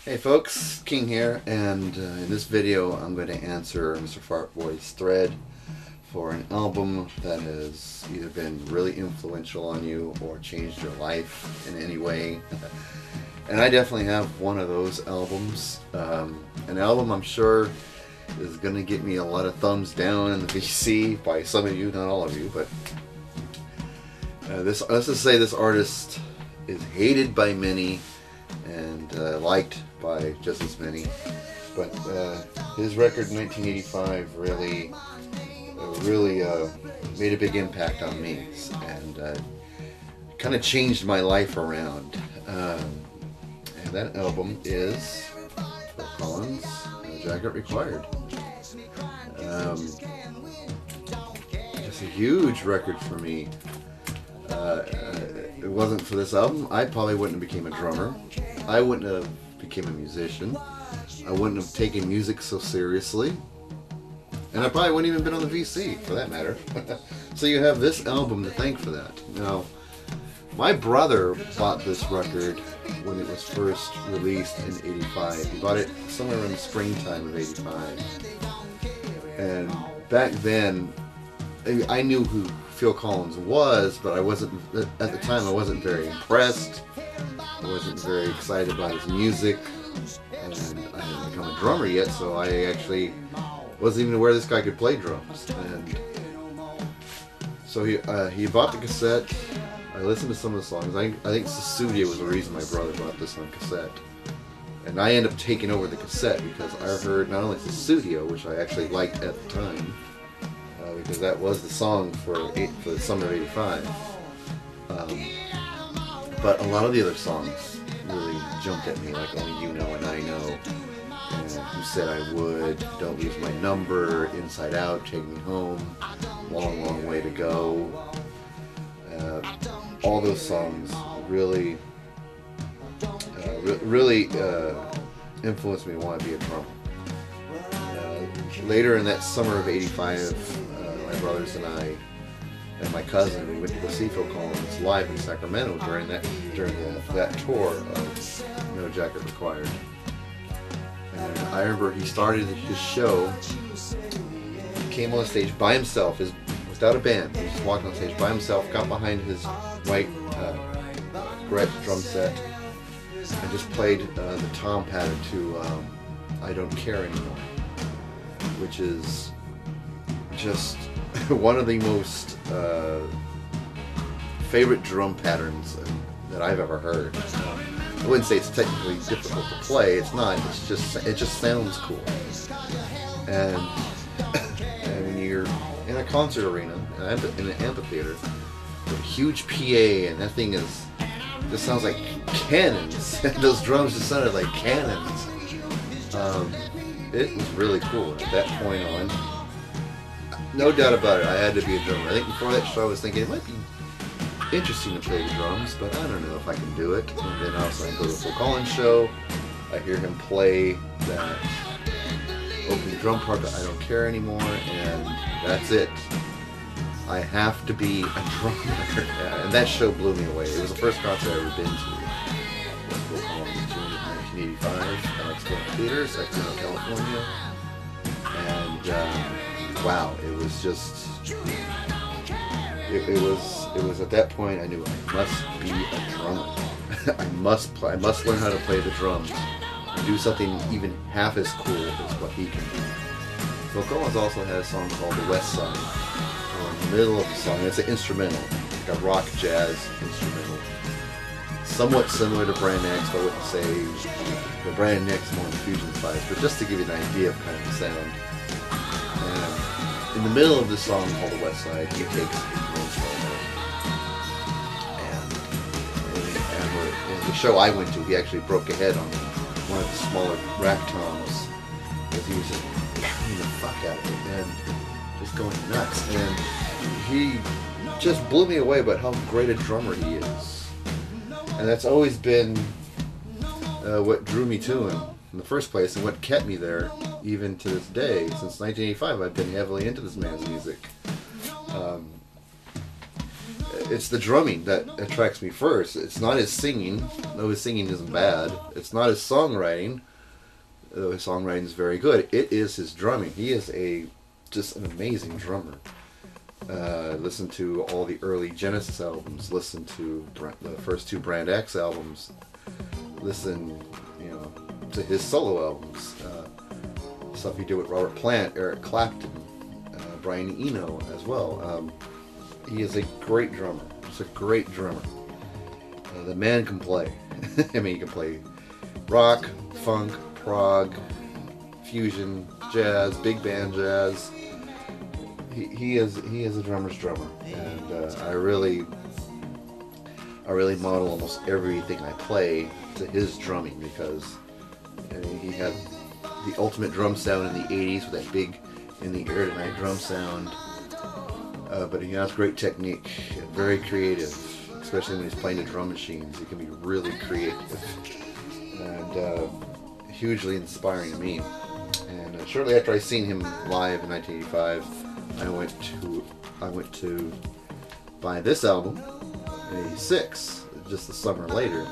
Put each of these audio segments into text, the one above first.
Hey folks, King here, and in this video I'm going to answer Mr. Fartboy's thread for an album that has either been really influential on you or changed your life in any way. And I definitely have one of those albums. An album I'm sure is going to get me a lot of thumbs down in the VC by some of you, not all of you, but let's just say this artist is hated by many and liked by just as many, but his record in 1985 really made a big impact on me, and kind of changed my life around. And that album is Phil Collins' No Jacket Required. Just a huge record for me. It wasn't for this album, I probably wouldn't have became a drummer. I wouldn't have became a musician. I wouldn't have taken music so seriously. And I probably wouldn't even been on the VC, for that matter. So you have this album to thank for that. Now, my brother bought this record when it was first released in '85. He bought it somewhere in the springtime of '85. And back then, I knew who Phil Collins was, but I wasn't, at the time I wasn't very impressed. I wasn't very excited about his music, and I hadn't become a drummer yet, so I actually wasn't even aware this guy could play drums. And so he bought the cassette. I listened to some of the songs. I think Studio was the reason my brother bought this on cassette. And I ended up taking over the cassette because I heard not only Studio, which I actually liked at the time, because that was the song for the summer of '85. But a lot of the other songs really jumped at me, like Only You Know and I Know, and Who Said I Would, Don't Lose My Number, Inside Out, Take Me Home, Long, Long Way to Go. All those songs really influenced me to want to be a drummer. Later in that summer of '85, my brothers and I and my cousin, we went to go see Phil Collins live in Sacramento during that tour of No Jacket Required. And I remember he started his show, came on stage by himself, without a band. He just walked on stage by himself, got behind his white Gretsch drum set, and just played the tom pattern to I Don't Care Anymore, which is just one of the most favorite drum patterns that I've ever heard. I wouldn't say it's technically difficult to play. It's not. It just sounds cool. And when you're in a concert arena, in an amphitheater, with a huge PA, and that thing just sounds like cannons. Those drums just sounded like cannons. It was really cool. At that point on, no doubt about it, I had to be a drummer. I think before that show I was thinking it might be interesting to play the drums, but I don't know if I can do it. And then also I go to the Phil Collins show, I hear him play that opening drum part that I Don't Care Anymore, and that's it. I have to be a drummer. And that show blew me away. It was the first concert I've ever been to. Phil Collins in June of 1985, Alex Theater, Sacramento, California. And wow, it was just, it was at that point I knew I must be a drummer. I must learn how to play the drums and do something even half as cool as what he can do. Phil Collins also had a song called The West Side. In the middle of the song, it's an instrumental, like a rock jazz instrumental, somewhat similar to Brand X, but I wouldn't say the Brand X more on the fusion side, but just to give you an idea of kind of the sound. In the middle of this song called The West Side, he takes a drum solo. And in the show I went to, he actually broke a head on one of the smaller rack toms, because he was just pounding the fuck out of it, and just going nuts. And he just blew me away about how great a drummer he is. And that's always been what drew me to him in the first place, and what kept me there even to this day. Since 1985 I've been heavily into this man's music. it's the drumming that attracts me first. It's not his singing, though his singing isn't bad. It's not his songwriting, though his songwriting is very good. It is his drumming. He is just an amazing drummer. Listen to all the early Genesis albums. Listen to the first 2 Brand X albums. Listen, to his solo albums. Stuff he did with Robert Plant, Eric Clapton, Brian Eno as well. He is a great drummer. He's a great drummer. The man can play. I mean, he can play rock, funk, prog, fusion, jazz, big band jazz. He is a drummer's drummer, and I really model almost everything I play to his drumming, because he had the ultimate drum sound in the 80s with that big in the air tonight drum sound. But he has great technique and very creative, especially when he's playing the drum machines. He can be really creative and hugely inspiring to me. And shortly after I seen him live in 1985, I went to buy this album in '86, just the summer later.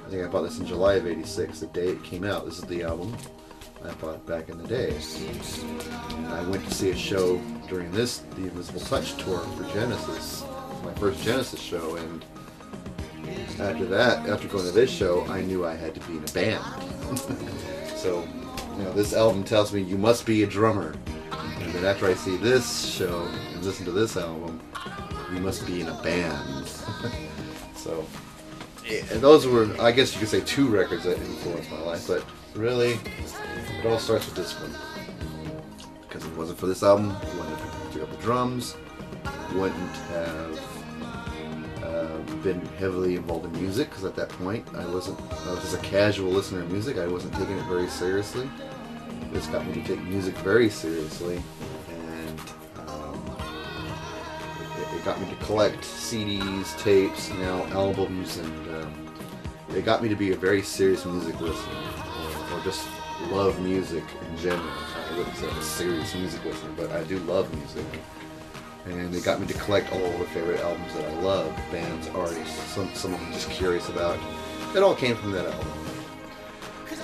I think I bought this in July of '86, the day it came out. This is the album I bought back in the day. And I went to see a show during the Invisible Touch tour for Genesis, my first Genesis show, and after going to this show, I knew I had to be in a band. So, this album tells me you must be a drummer. And then after I see this show and listen to this album, you must be in a band. So, and those were, I guess you could say, 2 records that influenced my life, but really, it all starts with this one. Because if it wasn't for this album, I wouldn't have picked up the drums, wouldn't have been heavily involved in music, because at that point I was just a casual listener of music. I wasn't taking it very seriously. This got me to take music very seriously, and it got me to collect CDs, tapes, now albums, and it got me to be a very serious music listener, or just love music in general. I wouldn't say I'm a serious music listener, but I do love music. And it got me to collect all the favorite albums that I love, bands, artists, some of them just curious about. It all came from that album.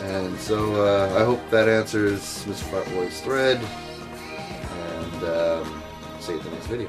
And so I hope that answers Mr. Fartboy's thread, and see you at the next video.